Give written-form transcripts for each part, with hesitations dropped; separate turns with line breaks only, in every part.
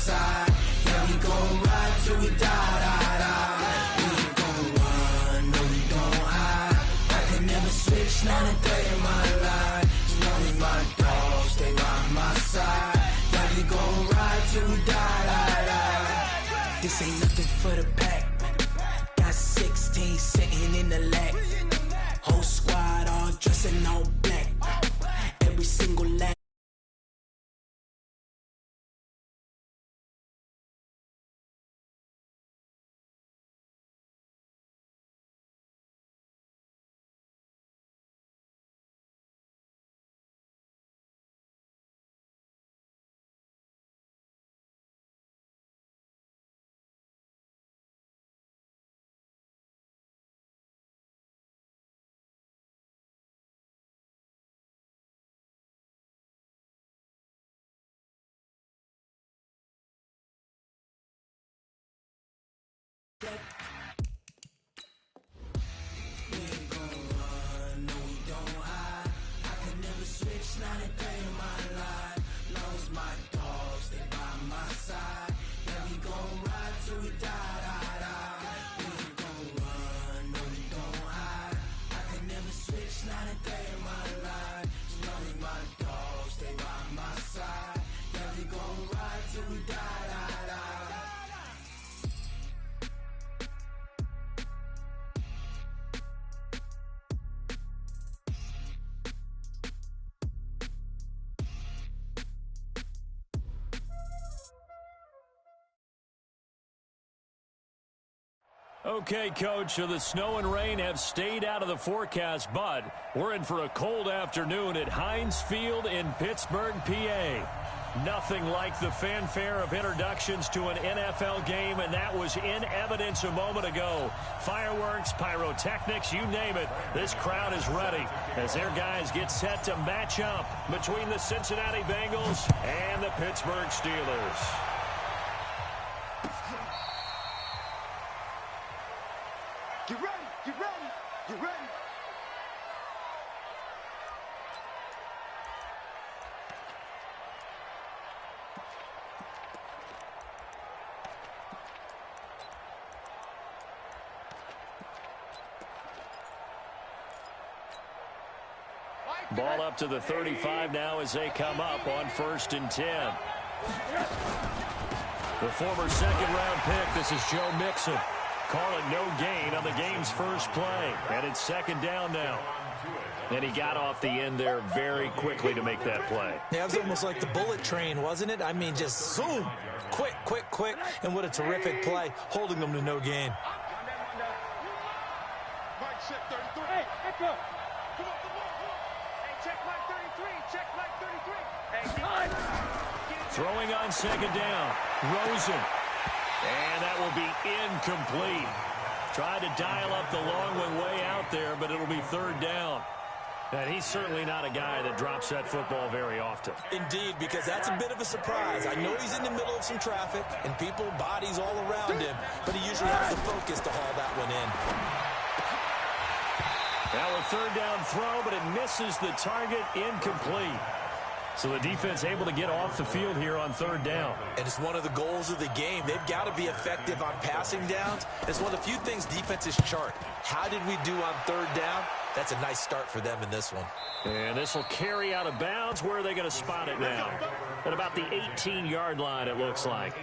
side. Yeah, we gon' ride till we die, die, die. We ain't gon' run, no, we don't hide. I can never switch, not a day in my life. As long as my dogs stay by my side. Yeah, we gon' ride till we die, die, die. This ain't nothing for the pack. Got 16 sitting in the lap. Whole squad all dressing all black. Every single lap.
Okay, Coach, so the snow and rain have stayed out of the forecast, but we're in for a cold afternoon at Heinz Field in Pittsburgh, PA. Nothing like the fanfare of introductions to an NFL game, and that was in evidence a moment ago. Fireworks, pyrotechnics, you name it, this crowd is ready as their guys get set to match up between the Cincinnati Bengals and the Pittsburgh Steelers.
You ready? You ready? You ready?
Ball up to the 35 now as they come up on 1st and 10. The former second-round pick, this is Joe Mixon. Call it no gain on the game's first play. And it's 2nd down now. And he got off the end there very quickly to make that play.
Yeah, it was almost like the bullet train, wasn't it? I mean, just zoom. Quick, quick, quick. And what a terrific play, holding them to no gain.
Mike check 33. Hey, Echo. Come on, come on, come on. Hey, check Mike 33. Check Mike 33. Hey,
throwing on 2nd down. Rosen. And that will be incomplete. Tried to dial up the long one way out there, but it'll be 3rd down. And he's certainly not a guy that drops that football very often.
Indeed, because that's a bit of a surprise. I know he's in the middle of some traffic and people, bodies all around him, but he usually has the focus to haul that one in.
Now a 3rd down throw, but it misses the target, incomplete. So the defense able to get off the field here on 3rd down.
And it's one of the goals of the game. They've got to be effective on passing downs. It's one of the few things defenses chart. How did we do on 3rd down? That's a nice start for them in this one.
And this will carry out of bounds. Where are they going to spot it now? At about the 18-yard line, it looks like.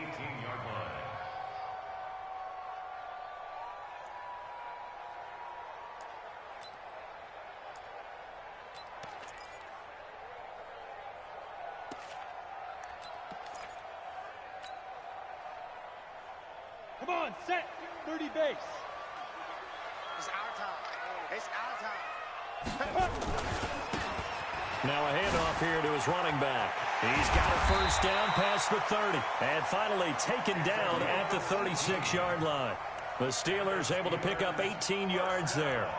Come on, set. 30 base. It's our time. It's our time.
Now a handoff here to his running back. He's got a 1st down past the 30. And finally taken down at the 36-yard line. The Steelers able to pick up 18 yards there.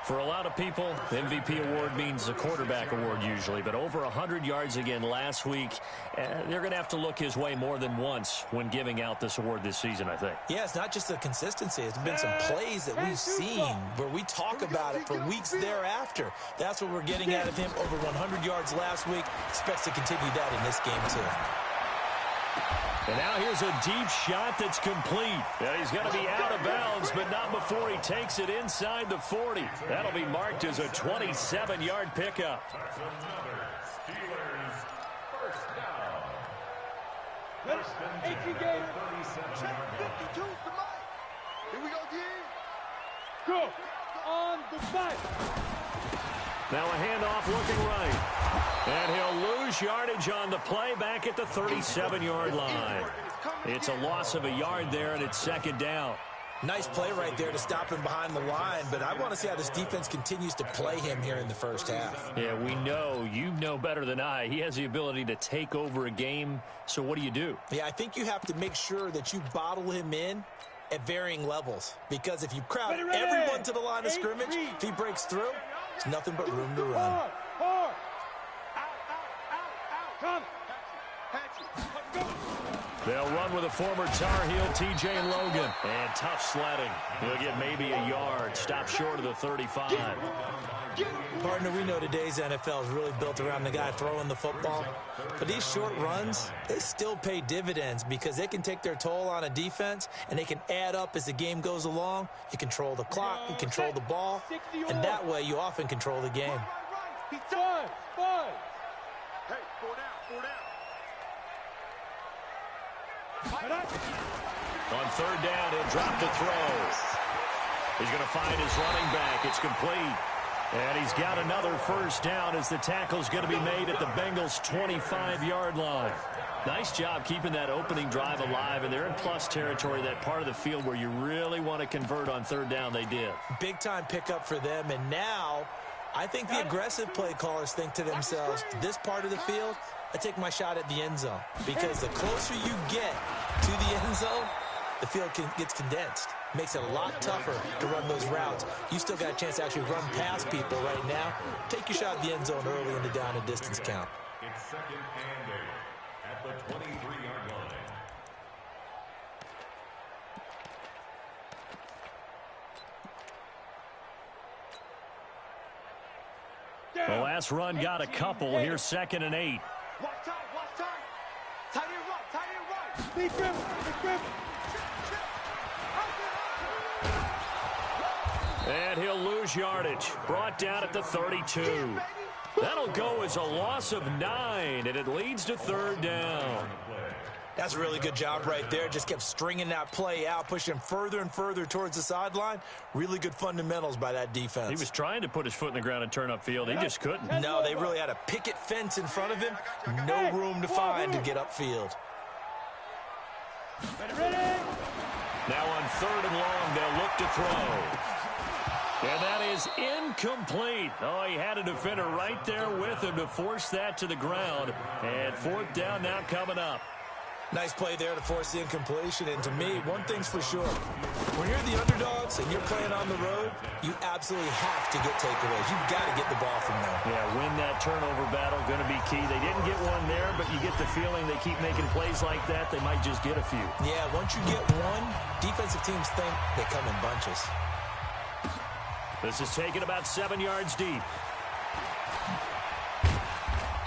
For a lot of people, the MVP award means a quarterback award usually, but over 100 yards again last week. They're going to have to look his way more than once when giving out this award this season, I think.
Yeah, it's not just the consistency. It's been some plays that we've seen where we talk about it for weeks thereafter. That's what we're getting out of him. Over 100 yards last week. Expects to continue that in this game, too.
And now here's a deep shot that's complete. And he's going to be out of bounds, but not before he takes it inside the 40. That'll be marked as a 27-yard pickup.
Ready? 18 games. Check 52's the mic. Here we go, D. Go. On the back.
Now a handoff looking right. And he'll lose yardage on the play back at the 37-yard line. It's a loss of a yard there, and it's second down.
Nice play right there to stop him behind the line, but I want to see how this defense continues to play him here in the first half.
Yeah, we know. You know better than I. He has the ability to take over a game, so what do?
Yeah, I think you have to make sure that you bottle him in at varying levels, because if you crowd everyone to the line of scrimmage, if he breaks through, it's nothing but room to run.
They'll run with a former Tar Heel, T.J. Logan. And tough sledding. He'll get maybe a yard. Stop short of the 35.
Partner, we know today's NFL is really built around the guy throwing the football. But these short runs, they still pay dividends because they can take their toll on a defense, and they can add up as the game goes along. You control the clock, you control the ball, and that way you often control the game.
He's done. Hey, 4 down.
On third down, he'll drop the throw. He's going to find his running back. It's complete. And he's got another first down as the tackle's going to be made at the Bengals' 25-yard line. Nice job keeping that opening drive alive, and they're in plus territory, that part of the field where you really want to convert on third down. They did.
Big-time pickup for them, and now I think the aggressive play callers think to themselves, this part of the field, I take my shot at the end zone, because the closer you get to the end zone, the field gets condensed. Makes it a lot tougher to run those routes. You still got a chance to actually run past people right now. Take your shot at the end zone early in the down and distance count.
It's second and 8 at the 23-yard line.
The last run got a couple. Here's second and 8.
Watch time. Tight end right. Big grip.
And he'll lose yardage. Brought down at the 32. That'll go as a loss of 9, and it leads to third down.
That's a really good job right there. Just kept stringing that play out, pushing him further and further towards the sideline. Really good fundamentals by that defense.
He was trying to put his foot in the ground and turn upfield. He just couldn't.
No, they really had a picket fence in front of him. No room to find to get upfield.
Ready.
Now on third and long, they'll look to throw. And that is incomplete. Oh, he had a defender right there with him to force that to the ground. And fourth down now coming up.
Nice play there to force the incompletion. And to me, one thing's for sure. When you're the underdogs and you're playing on the road, you absolutely have to get takeaways. You've got to get the ball from them.
Yeah, win that turnover battle, going to be key. They didn't get one there, but you get the feeling they keep making plays like that, they might just get a few.
Yeah, once you get one, defensive teams think they come in bunches.
This is taken about 7 yards deep.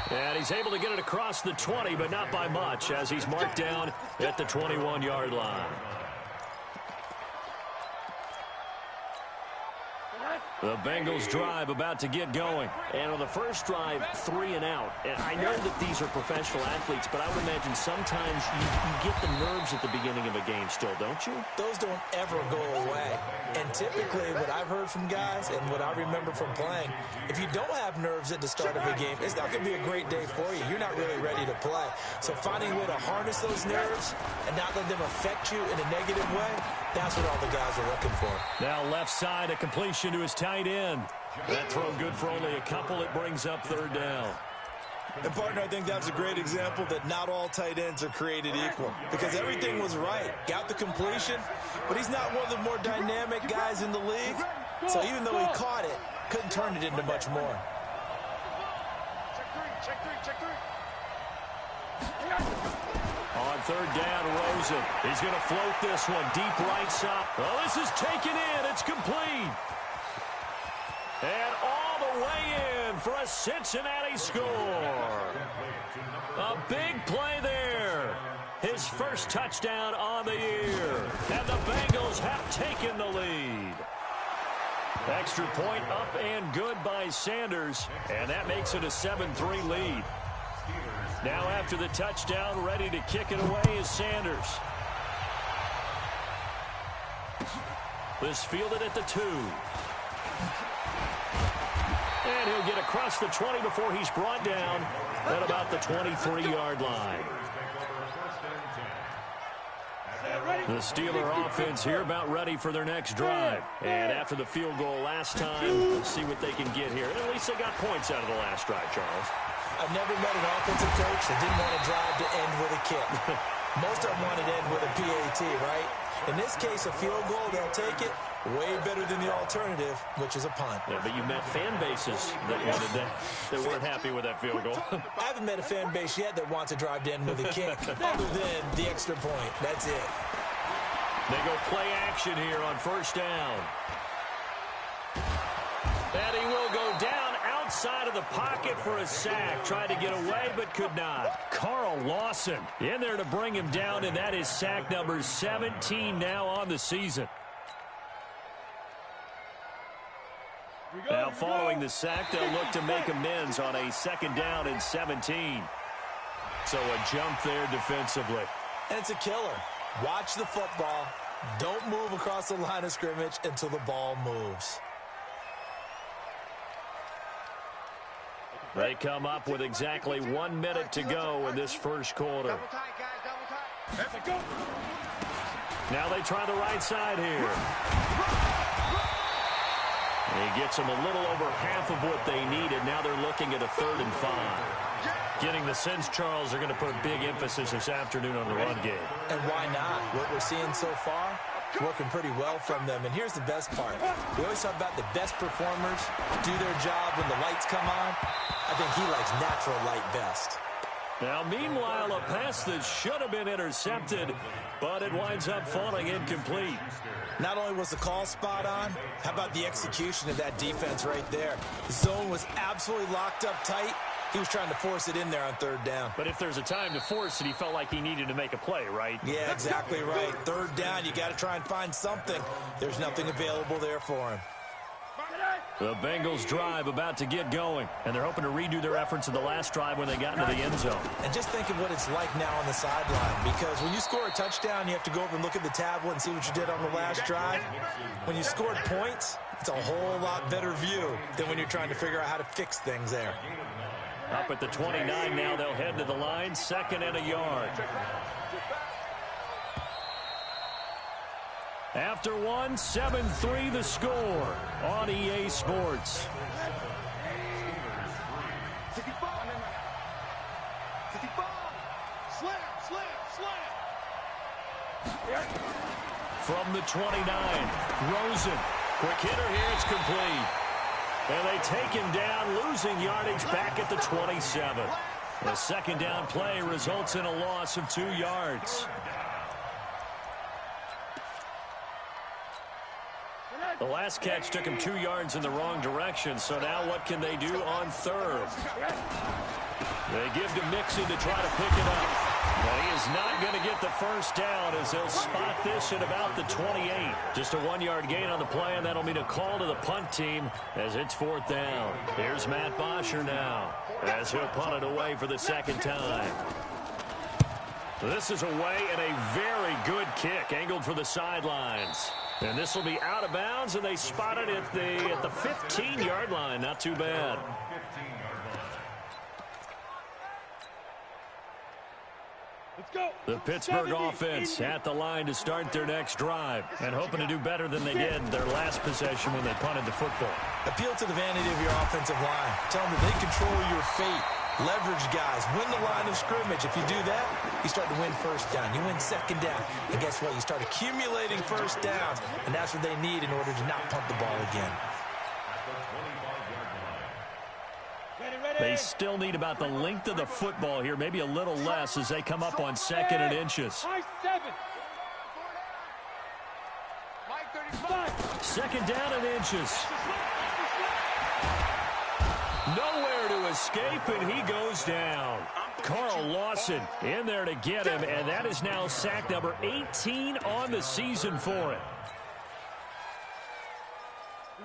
And he's able to get it across the 20, but not by much, as he's marked down at the 21-yard line. The Bengals drive about to get going. And on the first drive, 3 and out. And I know that these are professional athletes, but I would imagine sometimes you get the nerves at the beginning of a game still, don't you?
Those don't ever go away. And typically what I've heard from guys and what I remember from playing, if you don't have nerves at the start of a game, it's not going to be a great day for you. You're not really ready to play. So finding a way to harness those nerves and not let them affect you in a negative way, that's what all the guys are looking for.
Now left side, a completion to his tight end. That throw good for only a couple. It brings up third down.
And, partner, I think that's a great example that not all tight ends are created equal, because everything was right. Got the completion, but he's not one of the more dynamic guys in the league. So even though he caught it, couldn't turn it into much more.
Check three.
On third down, Rosen. He's going to float this one deep right side. Oh, this is taken in. It's complete. And all the way in for a Cincinnati score. A big play there. his first touchdown on the year. And the Bengals have taken the lead. Extra point up and good by Sanders, and that makes it a 7-3 lead. Now after the touchdown, ready to kick it away is Sanders. This fielded at the 2. And he'll get across the 20 before he's brought down at about the 23-yard line. The Steeler offense here about ready for their next drive. And after the field goal last time, we'll see what they can get here. And at least they got points out of the last drive, Charles.
I've never met an offensive coach that didn't want to drive to end with a kick. Most of them want to end with a PAT, right? In this case, a field goal, they'll take it. Way better than the alternative, which is a punt.
Yeah, but you met fan bases that wanted that weren't happy with that field goal.
I haven't met a fan base yet that wants to drive to end with a kick, other than the extra point. That's it.
They go play action here on first down. And he will go down outside of the pocket for a sack. Tried to get away, but could not. Carl Lawson in there to bring him down, and that is sack number 17 now on the season. Now following the sack, they'll look to make amends on a second down and 17. So a jump there defensively.
And it's a killer. Watch the football. Don't move across the line of scrimmage until the ball moves.
They come up with exactly 1 minute to go in this first quarter.
Double tight, guys, double tight.
Now they try the right side here. He gets them a little over half of what they needed. Now they're looking at a 3rd and 5. Getting the sense, Charles, they're going to put a big emphasis this afternoon on the run game.
And why not? What we're seeing so far, working pretty well from them. And here's the best part. We always talk about the best performers do their job when the lights come on. I think he likes natural light best.
Now, meanwhile, a pass that should have been intercepted, but it winds up falling incomplete.
Not only was the call spot on, how about the execution of that defense right there? The zone was absolutely locked up tight. He was trying to force it in there on 3rd down.
But if there's a time to force it, he felt like he needed to make a play, right?
Yeah, exactly right. 3rd down, you got to try and find something. There's nothing available there for him.
The Bengals drive about to get going, and they're hoping to redo their efforts in the last drive when they got into the end zone.
And just think of what it's like now on the sideline, because when you score a touchdown, you have to go over and look at the tablet and see what you did on the last drive. When you scored points, it's a whole lot better view than when you're trying to figure out how to fix things there.
Up at the 29 now, they'll head to the line, 2nd and a yard. After 1, 7-3 the score on EA Sports. From the 29, Rosen. Quick hitter here, it's complete. And they take him down, losing yardage back at the 27. The second down play results in a loss of 2 yards. The last catch took him 2 yards in the wrong direction, so now what can they do on 3rd? They give to Mixon to try to pick it up. But he is not going to get the first down as they'll spot this at about the 28. Just a 1-yard gain on the play, and that'll mean a call to the punt team as it's 4th down. Here's Matt Bosher now as he'll punt it away for the second time. This is away and a very good kick angled for the sidelines. And this will be out of bounds, and they spot it at the 15-yard line. Not too bad. The Pittsburgh offense at the line to start their next drive and hoping to do better than they did their last possession when they punted the football.
Appeal to the vanity of your offensive line. Tell them that they control your fate. Leverage guys. Win the line of scrimmage. If you do that, you start to win first down. You win second down. And guess what? You start accumulating first downs. And that's what they need in order to not punt the ball again.
They still need about the length of the football here, maybe a little less as they come up on 2nd and inches. 2nd down and inches. Nowhere to escape, and he goes down. Carl Lawson in there to get him, and that is now sack number 18 on the season for him.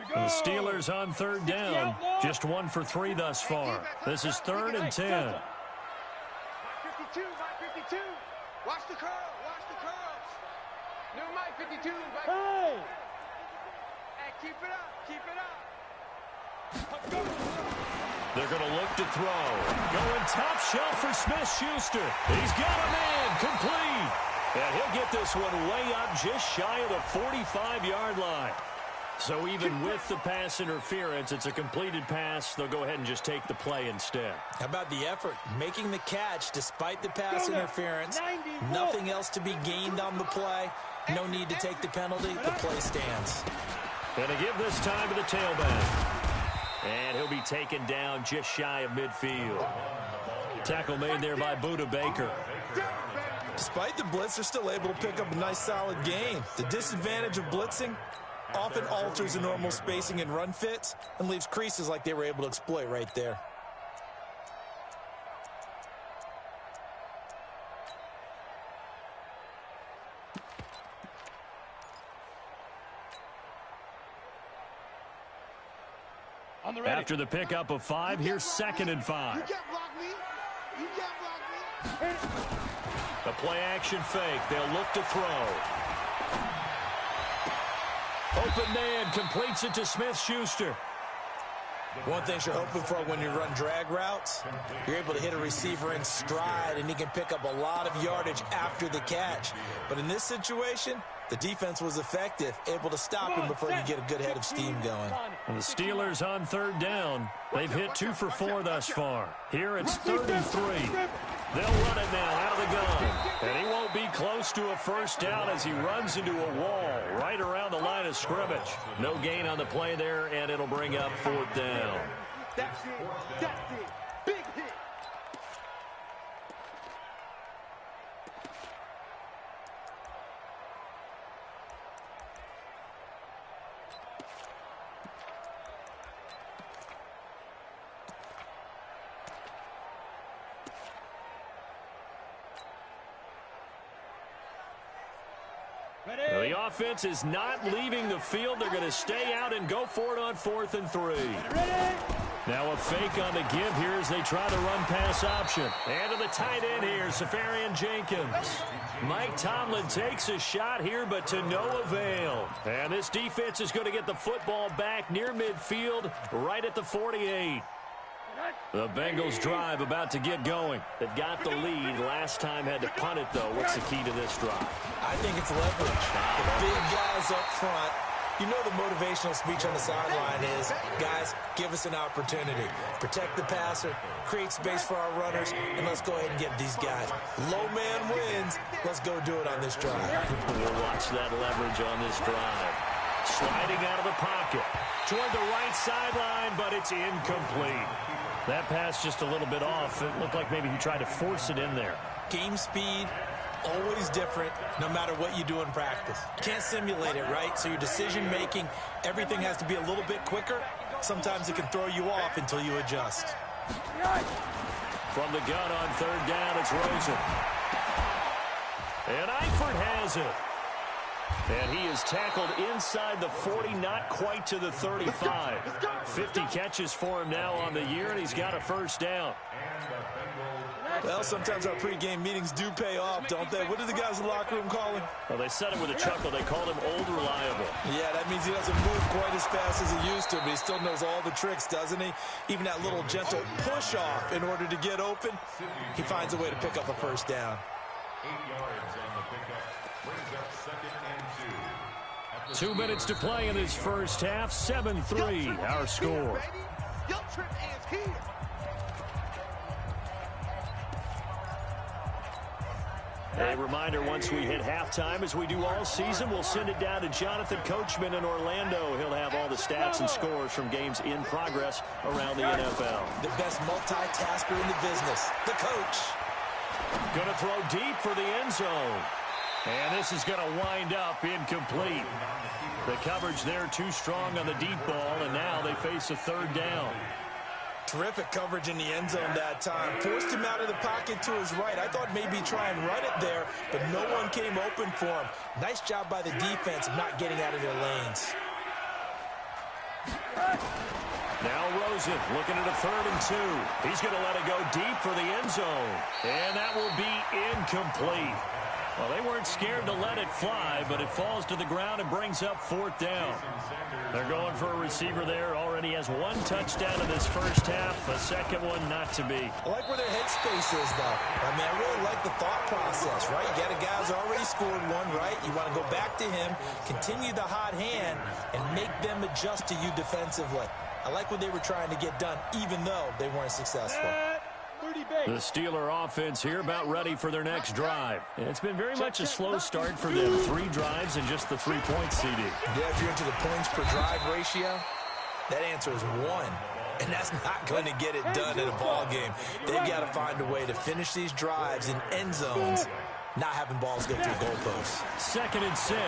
The Steelers on third down, just 1 for 3 thus far. This is 3rd and 10.
Mike 52. Watch the curls. New Mike 52. Hey, keep it up.
They're going to look to throw. Going top shelf for Smith-Schuster. He's got a man complete. And he'll get this one way up just shy of the 45-yard line. So even with the pass interference, it's a completed pass. They'll go ahead and just take the play instead.
How about the effort? Making the catch despite the pass interference. Nothing else to be gained on the play. No need to take the penalty. The play stands.
Going to give this time to the tailback. And he'll be taken down just shy of midfield. Tackle made there by Budda Baker.
Despite the blitz, they're still able to pick up a nice solid gain. The disadvantage of blitzing often alters the normal spacing and run fits and leaves creases like they were able to exploit right there.
After the pickup of 5, here's 2nd and 5.
You can't block me.
The play action fake. They'll look to throw. Open man completes it to Smith-Schuster.
One thing you're hoping for when you run drag routes, you're able to hit a receiver in stride, and he can pick up a lot of yardage after the catch. But in this situation, the defense was effective, able to stop him before you get a good head of steam going.
And the Steelers on third down. They've hit 2 for 4 thus far. Here it's 3rd and 3. They'll run it now out of the gun. And he won't be close to a first down as he runs into a wall right around the line of scrimmage. No gain on the play there, and it'll bring up 4th down.
That's it. Big hit.
The offense is not leaving the field. They're going to stay out and go for it on 4th and 3. Now a fake on the give here as they try the run pass option. And to the tight end here, Safarian Jenkins. Mike Tomlin takes a shot here, but to no avail. And this defense is going to get the football back near midfield, right at the 48. The Bengals drive about to get going. They've got the lead. Last time had to punt it, though. What's the key to this drive?
I think it's leverage. The big guys up front. You know the motivational speech on the sideline is, guys, give us an opportunity. Protect the passer, create space for our runners, and let's go ahead and get these guys. Low man wins. Let's go do it on this drive.
We'll watch that leverage on this drive. Sliding out of the pocket toward the right sideline, but it's incomplete. That pass just a little bit off. It looked like maybe he tried to force it in there.
Game speed, always different, no matter what you do in practice. Can't simulate it, right? So your decision-making, everything has to be a little bit quicker. Sometimes it can throw you off until you adjust.
From the gun on 3rd down, it's Rosen. And Eifert has it. And he is tackled inside the 40, not quite to the 35. 50 catches for him now on the year, and he's got a first down.
Well, sometimes our pregame meetings do pay off, don't they? What do the guys in the locker room call him?
Well, they said it with a chuckle. They called him Old Reliable.
Yeah, that means he doesn't move quite as fast as he used to, but he still knows all the tricks, doesn't he? Even that little gentle push-off in order to get open, he finds a way to pick up a first down.
8 yards on the pickup. Brings up 2nd and 2.
2 minutes to play in this first half. 7-3, our score. A reminder, once we hit halftime, as we do all season, we'll send it down to Jonathan Coachman in Orlando. He'll have all the stats and scores from games in progress around the NFL.
The best multitasker in the business, the coach.
Going to throw deep for the end zone. And this is going to wind up incomplete. The coverage there too strong on the deep ball, and now they face a 3rd down.
Terrific coverage in the end zone that time. Forced him out of the pocket to his right. I thought maybe try and run it there, but no one came open for him. Nice job by the defense of not getting out of their lanes.
Now Rosen looking at a 3rd and 2. He's going to let it go deep for the end zone. And that will be incomplete. Well, they weren't scared to let it fly, but it falls to the ground and brings up 4th down. They're going for a receiver there. Already has 1 touchdown in this first half. A second one not to be.
I like where their headspace is, though. I mean, I really like the thought process, right? You got a guy who's already scored 1, right? You want to go back to him, continue the hot hand, and make them adjust to you defensively. I like what they were trying to get done, even though they weren't successful.
The Steeler offense here about ready for their next drive. It's been very much a slow start for them. 3 drives and just the 3-point CD.
Yeah, if you're into the points per drive ratio, that answer is 1. And that's not going to get it done in a ball game. They've got to find a way to finish these drives in end zones, not having balls go through goalposts.
2nd and 6.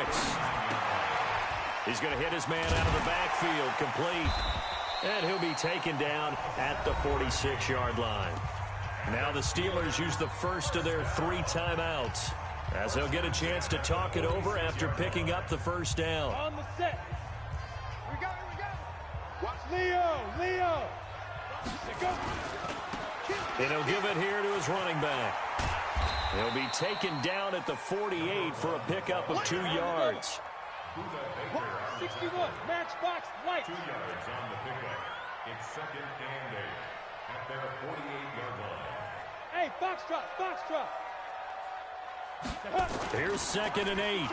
He's going to hit his man out of the backfield, complete. And he'll be taken down at the 46-yard line. Now the Steelers use the first of their 3 timeouts, as they'll get a chance to talk it over after picking up the first down.
On the set. We got it. Watch Leo.
And he'll give it here to his running back. He'll be taken down at the 48 for a pickup of 2 yards.
61, matchbox lights.
2 yards on the pickup. It's 2nd and 8 at their 48-yard line.
Hey, foxtrot.
Here's 2nd and 8.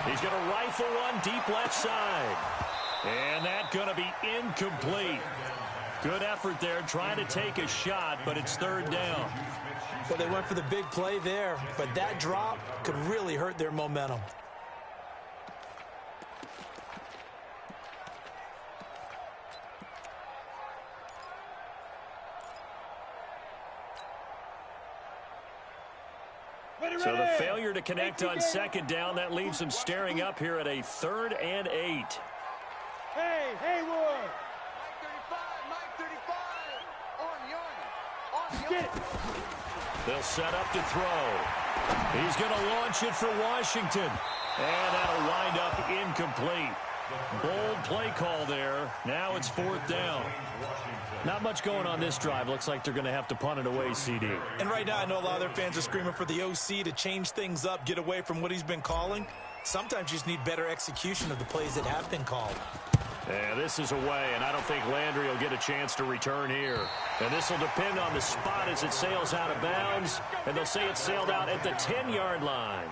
He's going to rifle one deep left side. And that's going to be incomplete. Good effort there, trying to take a shot, but it's 3rd down.
Well, they went for the big play there, but that drop could really hurt their momentum.
So the failure to connect on 2nd down, that leaves them staring up here at a 3rd and 8.
Hey, Haywood.
Mike 35. On the
Get it.
They'll set up to throw. He's going to launch it for Washington. And that'll wind up incomplete. Bold play call there. Now it's 4th down. Not much going on this drive. Looks like they're going to have to punt it away, CD.
And right now, I know a lot of their fans are screaming for the OC to change things up, get away from what he's been calling. Sometimes you just need better execution of the plays that have been called.
Yeah, this is away, and I don't think Landry will get a chance to return here. And this will depend on the spot as it sails out of bounds. And they'll say it sailed out at the 10-yard line.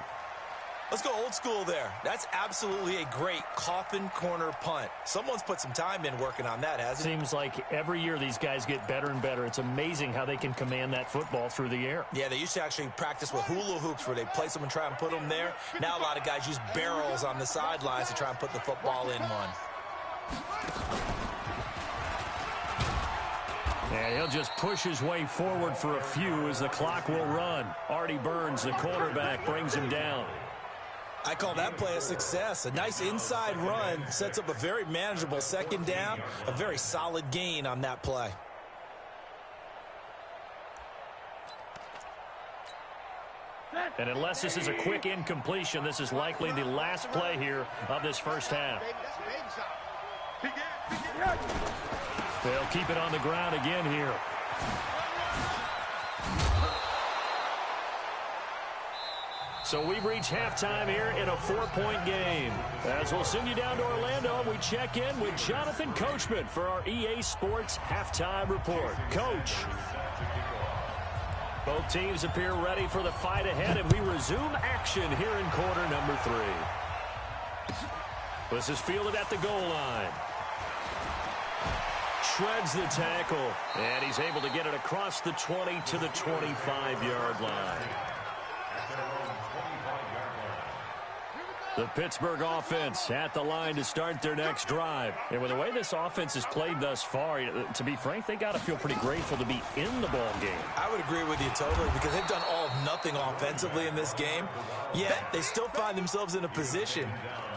Let's go old school there. That's absolutely a great coffin corner punt. Someone's put some time in working on that, hasn't it?
Seems like every year these guys get better and better. It's amazing how they can command that football through the air.
Yeah, they used to actually practice with hula hoops where they place them and try and put them there. Now a lot of guys use barrels on the sidelines to try and put the football in one.
And he'll just push his way forward for a few as the clock will run. Artie Burns, the quarterback, brings him down.
I call that play a success. A nice inside run sets up a very manageable 2nd down, a very solid gain on that play.
And unless this is a quick incompletion, this is likely the last play here of this first half. They'll keep it on the ground again here. So we've reached halftime here in a 4-point game. As we'll send you down to Orlando, we check in with Jonathan Coachman for our EA Sports Halftime Report. Coach. Both teams appear ready for the fight ahead, and we resume action here in quarter number 3. This is fielded at the goal line. Shreds the tackle, and he's able to get it across the 20 to the 25-yard line. The Pittsburgh offense at the line to start their next drive. And with the way this offense has played thus far, to be frank, they got to feel pretty grateful to be in the ball game.
I would agree with you totally because they've done all of nothing offensively in this game, yet they still find themselves in a position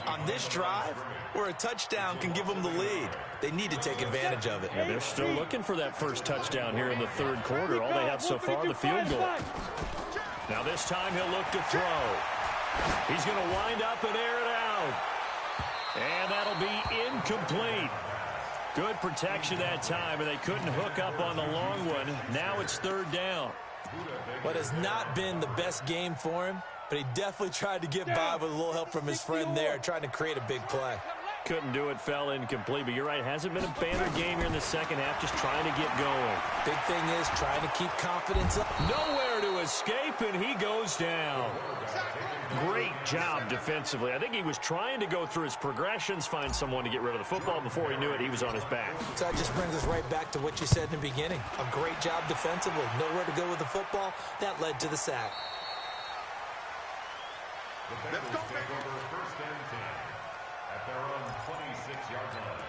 on this drive where a touchdown can give them the lead. They need to take advantage of it.
Yeah, they're still looking for that first touchdown here in the third quarter. All they have so far, the field goal. Now this time he'll look to throw. He's going to wind up and air it out. And that'll be incomplete. Good protection that time, and they couldn't hook up on the long one. Now it's third down.
What has not been the best game for him, but he definitely tried to get by with a little help from his friend there, trying to create a big play.
Couldn't do it, fell incomplete. But you're right, hasn't been a banner game here in the second half, just trying to get going.
Big thing is trying to keep confidence up.
Nowhere to escape, and he goes down. Great job defensively. I think he was trying to go through his progressions, find someone to get rid of the football. Before he knew it, he was on his back.
So that just brings us right back to what you said in the beginning. A great job defensively. Nowhere to go with the football. That led to the sack.
The Bengals take over first and 10 at their own 26-yard line.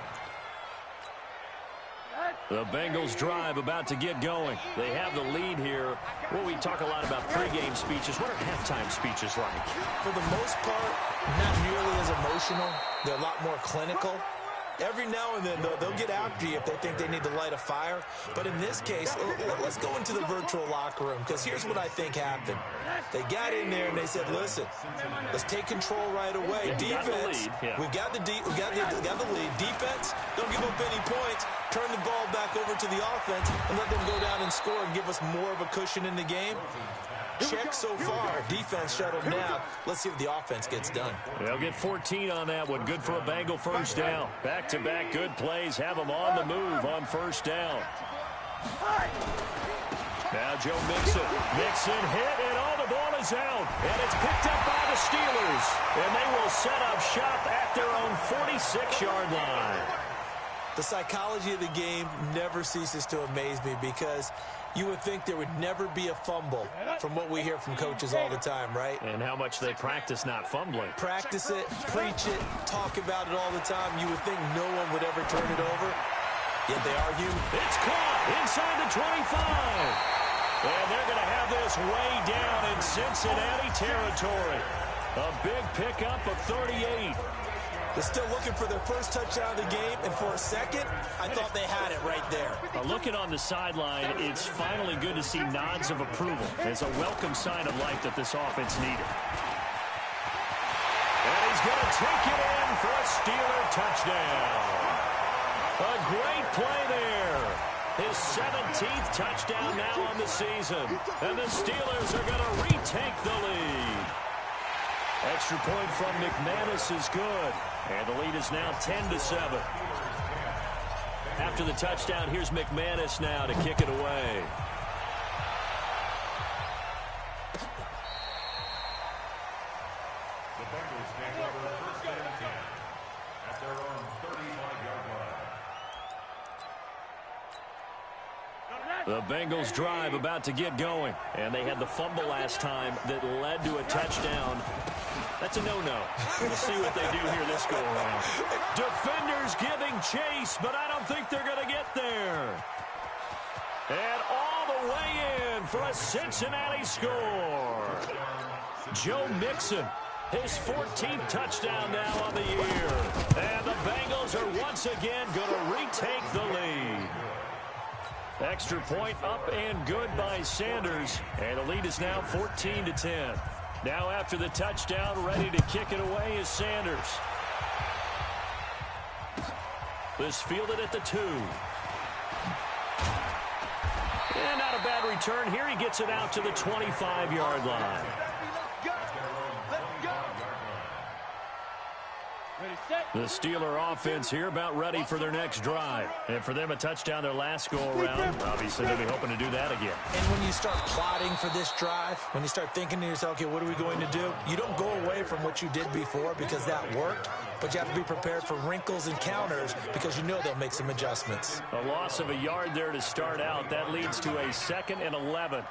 The Bengals drive about to get going. They have the lead here. Well, we talk a lot about pregame speeches. What are halftime speeches like?
For the most part, not nearly as emotional. They're a lot more clinical. Every now and then, though, they'll get after you if they think they need to light a fire. But in this case, let's go into the virtual locker room, because here's what I think happened. They got in there and they said, listen, let's take control right away. Defense, we've got the lead. Defense, don't give up any points. Turn the ball back over to the offense and let them go down and score and give us more of a cushion in the game. Check so far. Defense shuttled now. Let's see if the offense gets done.
They'll get 14 on that one. Good for a Bengal first down. Back-to-back good plays. Have them on the move on first down. Now Joe Mixon. Mixon hit, and the ball is out. And it's picked up by the Steelers. And they will set up shop at their own 46-yard line.
The psychology of the game never ceases to amaze me because you would think there would never be a fumble from what we hear from coaches all the time, right?
And how much they practice not fumbling.
Practice it, preach it, talk about it all the time. You would think no one would ever turn it over, yet they are human.
It's caught inside the 25. And they're going to have this way down in Cincinnati territory. A big pickup of 38.
They're still looking for their first touchdown of the game, and for a second, I thought they had it right there.
Looking on the sideline, it's finally good to see nods of approval. It's a welcome sign of life that this offense needed. And he's going to take it in for a Steeler touchdown. A great play there. His 17th touchdown now on the season. And the Steelers are going to retake the lead. Extra point from McManus is good. And the lead is now 10-7. After the touchdown, here's McManus now to kick it away.
The Bengals take over first and 10 at their own 35-yard line.
The Bengals drive about to get going. And they had the fumble last time that led to a touchdown. That's a no-no. We'll see what they do here this go-around. Defenders giving chase, but I don't think they're going to get there. And all the way in for a Cincinnati score. Joe Mixon, his 14th touchdown now on the year. And the Bengals are once again going to retake the lead. Extra point up and good by Sanders. And the lead is now 14-10. Now after the touchdown, ready to kick it away is Sanders. This fielded at the 2. And not a bad return here. He gets it out to the 25-yard line. The Steeler offense here about ready for their next drive. And for them, a touchdown their last go-around. Obviously, they'll be hoping to do that again.
And when you start plotting for this drive, when you start thinking to yourself, okay, what are we going to do? You don't go away from what you did before because that worked, but you have to be prepared for wrinkles and counters because you know they'll make some adjustments.
A loss of a yard there to start out. That leads to a 2nd and 11.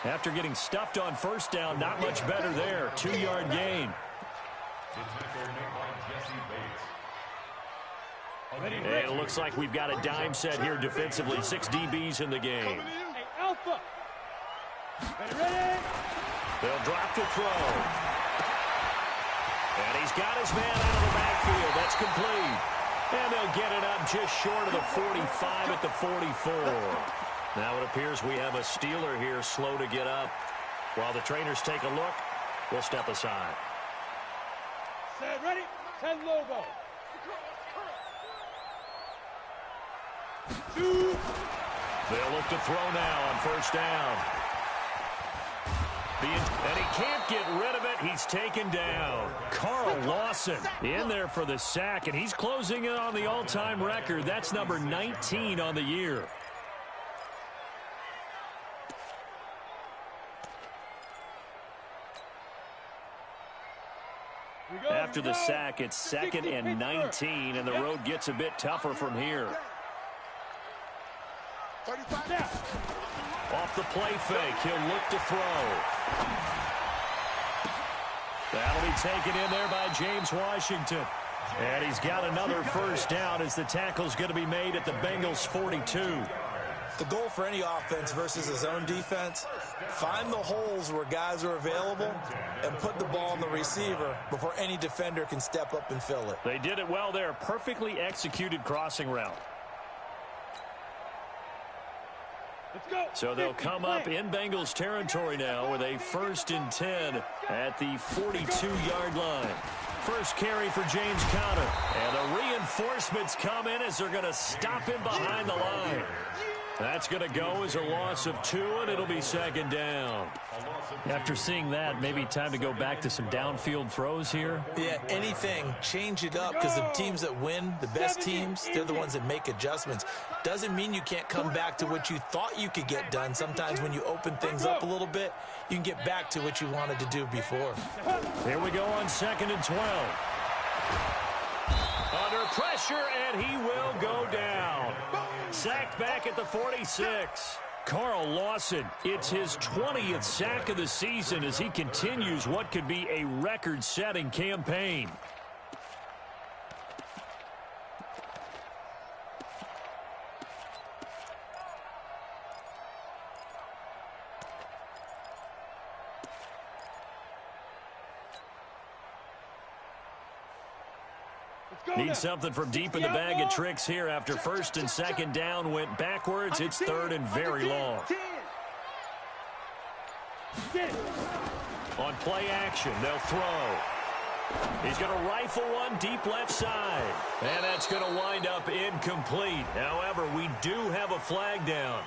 After getting stuffed on first down, not much better there. 2-yard gain. And it looks like we've got a dime set here defensively. 6 DBs in the game.
Hey, Alpha. Ready?
They'll drop to throw. And he's got his man out of the backfield. That's complete. And they'll get it up just short of the 45 at the 44. Now it appears we have a Steeler here slow to get up. While the trainers take a look, we'll step aside.
Set, ready? 10 logo. 2.
They'll look to throw now on first down. And he can't get rid of it. He's taken down. Carl Lawson in there for the sack, and he's closing in on the all-time record. That's number 19 on the year. After the sack, it's 2nd and 19, and the road gets a bit tougher from here. Off the play fake, he'll look to throw. That'll be taken in there by James Washington. And he's got another first down as the tackle's going to be made at the Bengals' 42.
The goal for any offense versus his own defense, find the holes where guys are available and put the ball on the receiver before any defender can step up and fill it.
They did it well there. Perfectly executed crossing route. So they'll come up in Bengals territory now with a 1st and 10 at the 42-yard line. First carry for James Conner. And the reinforcements come in as they're going to stop him behind the line. That's going to go as a loss of 2, and it'll be 2nd down. After seeing that, maybe time to go back to some downfield throws here.
Yeah, anything. Change it up, because the teams that win, the best teams, they're the ones that make adjustments. Doesn't mean you can't come back to what you thought you could get done. Sometimes when you open things up a little bit, you can get back to what you wanted to do before.
Here we go on 2nd and 12. Under pressure, and he will go down. Sacked back at the 46. Carl Lawson, it's his 20th sack of the season as he continues what could be a record-setting campaign. Need something from deep in the bag of tricks here after 1st and 2nd down went backwards. It's 3rd and very long. On play action, they'll throw. He's going to rifle one deep left side. And that's going to wind up incomplete. However, we do have a flag down.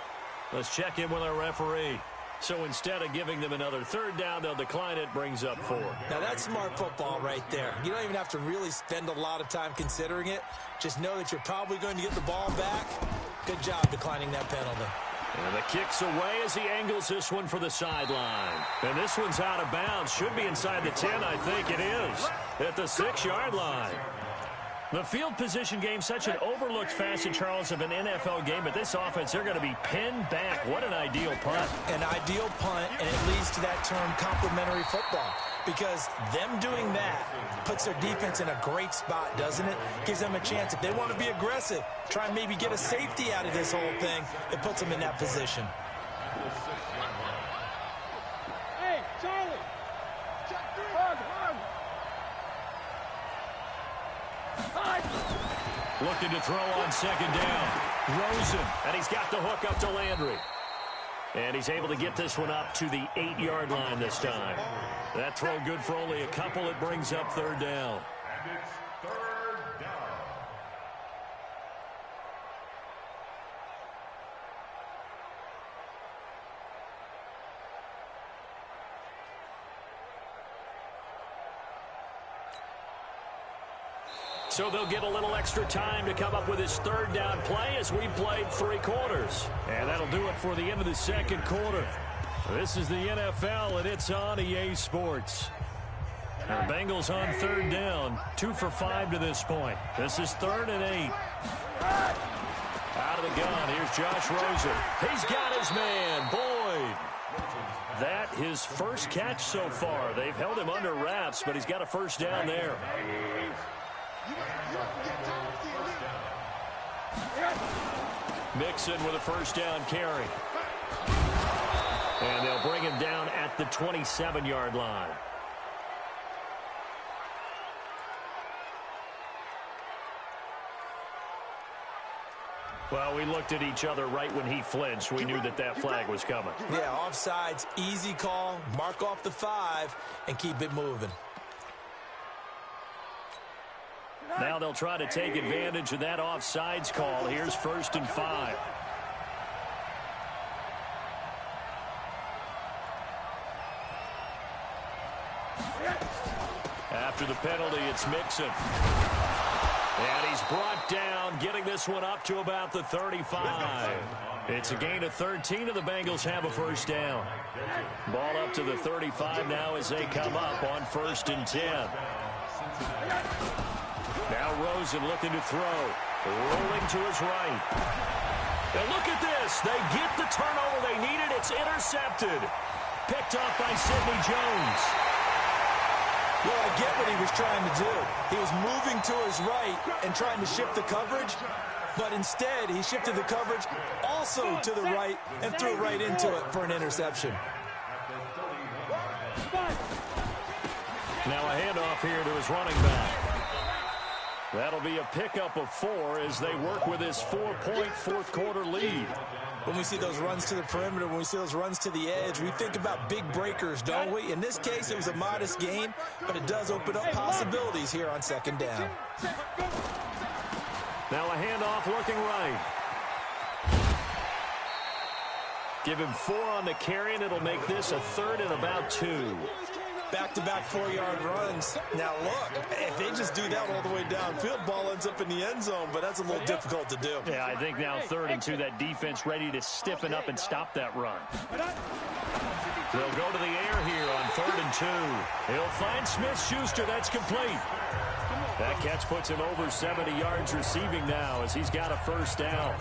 Let's check in with our referee. So instead of giving them another 3rd down, they'll decline it, brings up 4.
Now that's smart football right there. You don't even have to really spend a lot of time considering it. Just know that you're probably going to get the ball back. Good job declining that penalty.
And the kick's away as he angles this one for the sideline. And this one's out of bounds. Should be inside the 10, I think it is. At the 6-yard line. The field position game, such an overlooked facet, Charles, of an NFL game. But this offense, they're going to be pinned back. What an ideal punt.
An ideal punt, and it leads to that term complementary football. Because them doing that puts their defense in a great spot, doesn't it? Gives them a chance. If they want to be aggressive, try and maybe get a safety out of this whole thing, it puts them in that position.
Hey, Charlie.
Looking to throw on 2nd down. Rosen, and he's got the hook up to Landry. And he's able to get this one up to the 8-yard line this time. That throw good for only a couple. It brings up 3rd down.
And it's 3rd down.
So they'll get a little extra time to come up with his 3rd down play as we played 3 quarters. And that'll do it for the end of the 2nd quarter. This is the NFL, and it's on EA Sports. The Bengals on 3rd down, 2 for 5 to this point. This is 3rd and 8. Out of the gun, here's Josh Rosen. He's got his man, Boyd. that his first catch so far. They've held him under wraps, but he's got a first down there. Mixon with a first down carry. And they'll bring him down at the 27-yard line. Well, we looked at each other right when he flinched. We knew that that flag was coming.
Yeah, offsides, easy call. Mark off the 5 and keep it moving.
Now they'll try to take advantage of that offsides call. Here's 1st and 5. After the penalty, it's Mixon. And he's brought down, getting this one up to about the 35. It's a gain of 13, and the Bengals have a first down. Ball up to the 35 now as they come up on 1st and 10. Now Rosen looking to throw. Rolling to his right. And look at this. They get the turnover they needed. It's intercepted. Picked up by Sidney Jones.
Well, I get what he was trying to do. He was moving to his right and trying to shift the coverage, but instead he shifted the coverage also to the right and threw right into it for an interception.
Now a handoff here to his running back. That'll be a pickup of 4 as they work with his 4-point fourth-quarter lead.
When we see those runs to the perimeter, when we see those runs to the edge, we think about big breakers, don't we? In this case, it was a modest gain, but it does open up possibilities here on 2nd down.
Now a handoff looking right. Give him 4 on the carry, and it'll make this a 3rd and about 2.
Back-to-back 4-yard runs. Now, look, if they just do that all the way downfield, ball ends up in the end zone, but that's a little difficult to do.
Yeah, I think now 3rd and 2, that defense ready to stiffen up and stop that run. They'll go to the air here on 3rd and 2. He'll find Smith-Schuster. That's complete. That catch puts him over 70 yards receiving now as he's got a first down.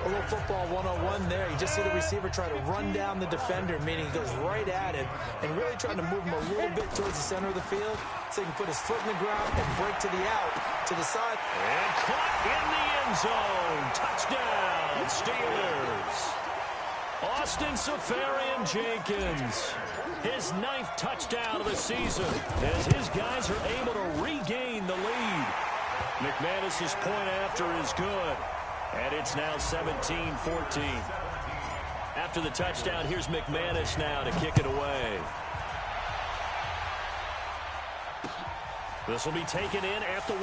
A little football 101 there. You just see the receiver try to run down the defender, meaning he goes right at him and really trying to move him a little bit towards the center of the field so he can put his foot in the ground and break to the out, to the side.
And caught in the end zone. Touchdown, Steelers. Austin Seferian-Jenkins. His 9th touchdown of the season as his guys are able to regain the lead. McManus's point after is good. And it's now 17-14. After the touchdown, here's McManus now to kick it away. This will be taken in at the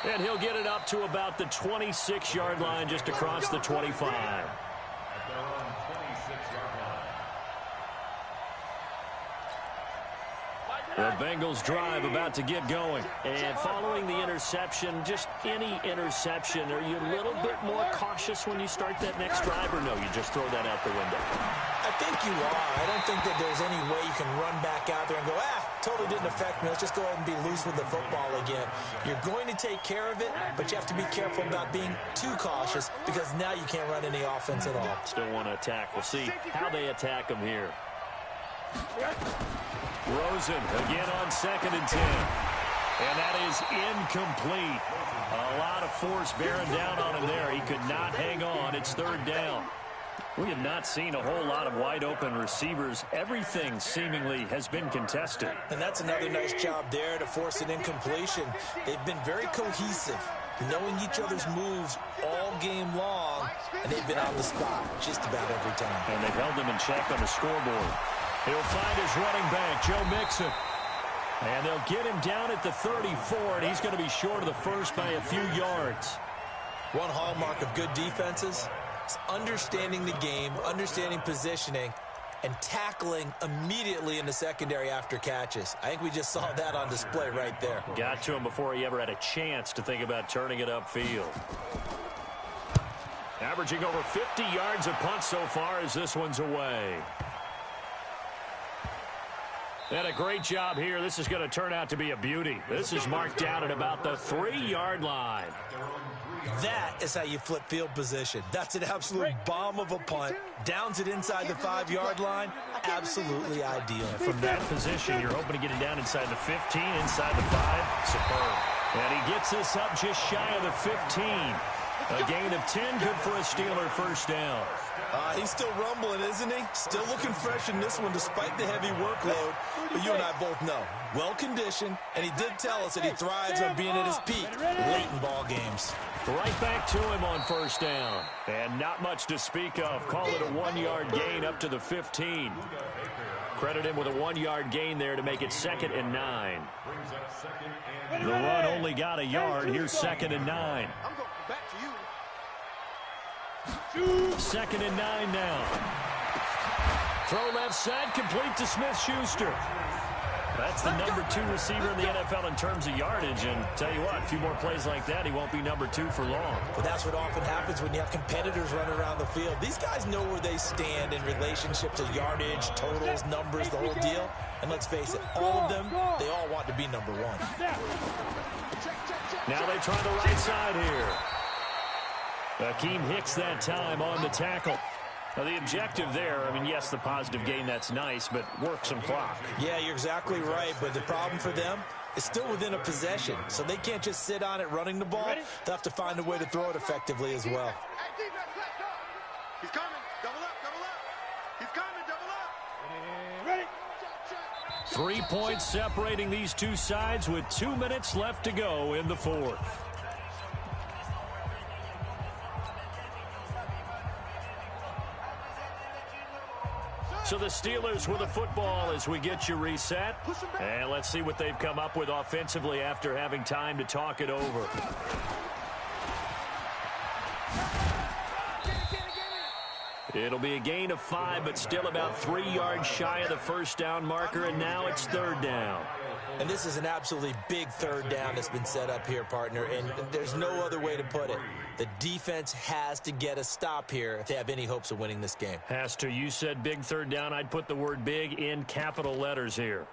1. And he'll get it up to about the 26-yard line, just across the 25. The Bengals drive about to get going. And following the interception, just any interception, are you a little bit more cautious when you start that next drive, or no, you just throw that out the window?
I think you are. I don't think that there's any way you can run back out there and go, totally didn't affect me. Let's just go ahead and be loose with the football again. You're going to take care of it, but you have to be careful about being too cautious because now you can't run any offense at all.
Still want to attack. We'll see how they attack him here. Rosen again on 2nd and 10. And that is incomplete. A lot of force bearing down on him there. He could not hang on. It's 3rd down. We have not seen a whole lot of wide open receivers. Everything seemingly has been contested.
And that's another nice job there to force an incompletion. They've been very cohesive, knowing each other's moves all game long, and they've been on the spot just about every time.
And they've held him in check on the scoreboard. He'll find his running back, Joe Mixon. And they'll get him down at the 34, and he's going to be short of the first by a few yards.
One hallmark of good defenses is understanding the game, understanding positioning, and tackling immediately in the secondary after catches. I think we just saw that on display right there.
Got to him before he ever had a chance to think about turning it upfield. Averaging over 50 yards a punt so far as this one's away. And a great job here. This is going to turn out to be a beauty. This is marked down at about the 3-yard line.
That is how you flip field position. That's an absolute bomb of a punt. Downs it inside the 5-yard line. Absolutely ideal.
From that position, you're hoping to get it down inside the 15, inside the 5. Superb. And he gets this up just shy of the 15. A gain of 10, good for a Steeler first down.
He's still rumbling, isn't he? Still looking fresh in this one despite the heavy workload. But you and I both know, well-conditioned, and he did tell us that he thrives on being at his peak late in ball games.
Right back to him on first down. And not much to speak of. Call it a 1-yard gain up to the 15. Credit him with a 1-yard gain there to make it 2nd and 9. The run only got a yard. Here's 2nd and 9.
I'm going back to you.
2nd and 9 now. Throw left side, complete to Smith-Schuster. That's the number 2 receiver in the NFL in terms of yardage. And tell you what, a few more plays like that, he won't be number 2 for long.
But that's what often happens when you have competitors running around the field. These guys know where they stand in relationship to yardage, totals, numbers, the whole deal. And let's face it, all of them, they all want to be number 1.
Now they try the right side here. Akeem Hicks that time on the tackle. Now, the objective there, I mean, yes, the positive gain, that's nice, but work some clock.
Yeah, you're exactly right, but the problem for them is still within a possession, so they can't just sit on it running the ball. They'll have to find a way to throw it effectively as well.
He's coming. Double up, double up. He's coming, double up. Ready.
3 points separating these two sides with 2 minutes left to go in the 4th. So the Steelers with the football as we get you reset. And let's see what they've come up with offensively after having time to talk it over. It'll be a gain of 5, but still about 3 yards shy of the first down marker, and now it's 3rd down.
And this is an absolutely big 3rd down that's been set up here, partner, and there's no other way to put it. The defense has to get a stop here if they have any hopes of winning this game.
Has to. You said big 3rd down. I'd put the word big in capital letters here.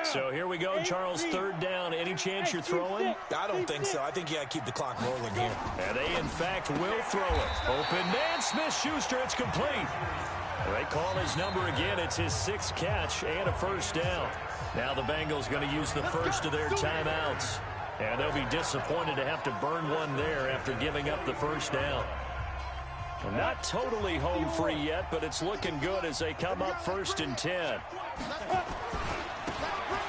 So here we go, Charles, 3rd down. Any chance you're throwing?
I don't think so. I think you got to keep the clock rolling here.
And they, in fact, will throw it. Open man, Smith-Schuster, it's complete. They call his number again. It's his 6th catch and a first down. Now the Bengals going to use the first of their timeouts. And they'll be disappointed to have to burn one there after giving up the first down. Well, not totally home free yet, but it's looking good as they come up 1st and 10.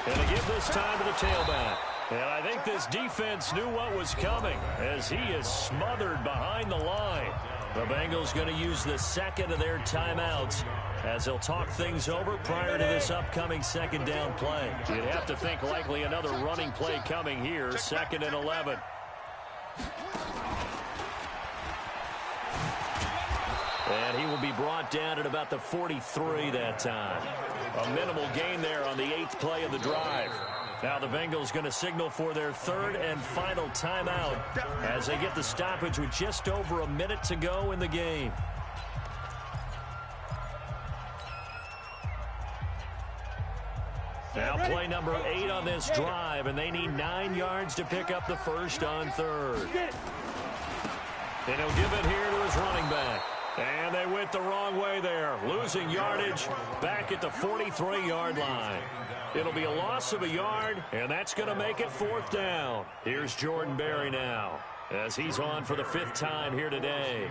And they give this time to the tailback. And I think this defense knew what was coming as he is smothered behind the line. The Bengals going to use the 2nd of their timeouts as they'll talk things over prior to this upcoming 2nd down play. You'd have to think likely another running play coming here, 2nd and 11. And he will be brought down at about the 43 that time. A minimal gain there on the 8th play of the drive. Now the Bengals going to signal for their 3rd and final timeout as they get the stoppage with just over a minute to go in the game. Now play number 8 on this drive, and they need 9 yards to pick up the first on 3rd. And he'll give it here to his running back. And they went the wrong way there, losing yardage back at the 43-yard line. It'll be a loss of a yard, and that's going to make it 4th down. Here's Jordan Berry now as he's on for the 5th time here today.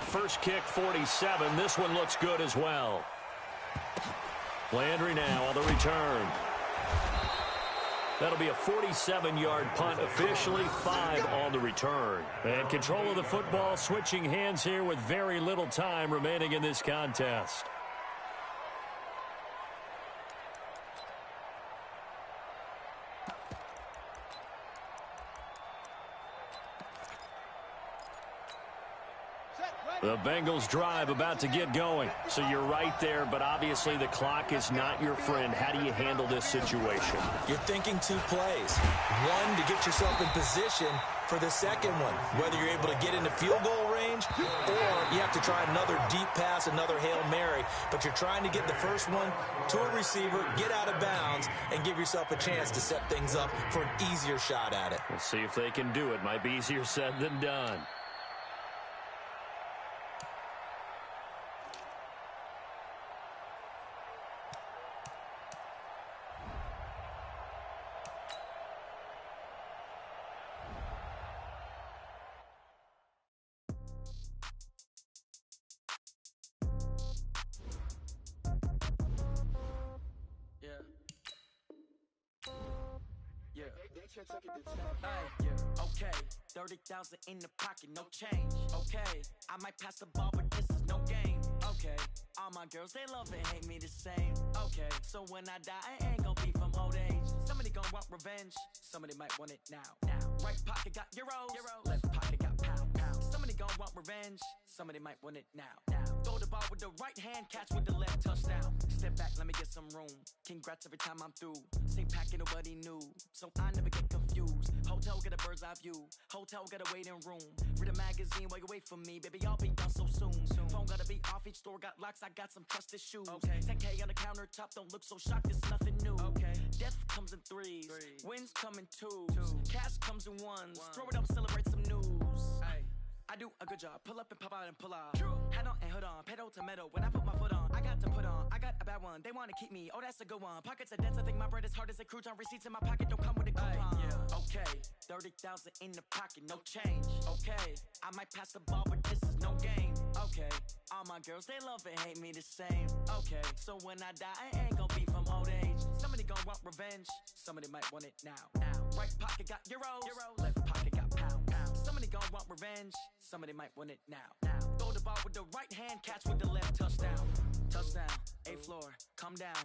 First kick, 47. This one looks good as well. Landry now on the return. That'll be a 47-yard punt, officially 5 on the return. And control of the football switching hands here with very little time remaining in this contest. The Bengals drive about to get going. So you're right there, but obviously the clock is not your friend. How do you handle this situation?
You're thinking two plays. One, to get yourself in position for the second one, whether you're able to get into field goal range or you have to try another deep pass, another Hail Mary. But you're trying to get the first one to a receiver, get out of bounds, and give yourself a chance to set things up for an easier shot at it.
We'll see if they can do it. Might be easier said than done.
Okay, 30,000 in the pocket, no change. Okay, I might pass the ball, but this is no game. Okay, all my girls, they love and hate me the same. Okay, so when I die, I ain't gonna be from old age. Somebody gonna want revenge, somebody might want it now. Right pocket got euros, left pocket got pounds. Somebody gonna want revenge, somebody might want it now. Throw the ball with the right hand, catch with the left, touchdown. Step back, let me get some room. Congrats every time I'm through. Same packet, nobody knew, so I never get confused. Hotel get a bird's eye view. Hotel got a waiting room. Read a magazine while you wait for me, baby. I'll be done so soon. Phone gotta be off. Each store got locks. I got some trusted shoes. 10K on the countertop. Don't look so shocked. It's nothing new. Death comes in threes. Wins come in twos. Cash comes in ones. Throw it up, celebrate some news. I do a good job. Pull up and pop out and pull out. Head on and hood on. Pedal to metal. When I put my foot on, I got to put on. I got a bad one. They want to keep me. Oh, that's a good one. Pockets are dense. I think my bread is hard as a crouton. Receipts in my pocket don't come with a coupon. Okay, 30,000 in the pocket, no change. Okay, I might pass the ball, but this is no game. Okay, all my girls, they love and hate me the same. Okay, so when I die, I ain't gonna be from old age. Somebody gonna want revenge. Somebody might want it now. Right pocket got euros. Left pocket got pounds. Somebody gonna want revenge. Somebody might want it now. Throw the ball with the right hand, catch with the left, touchdown. Touchdown, A floor, come down.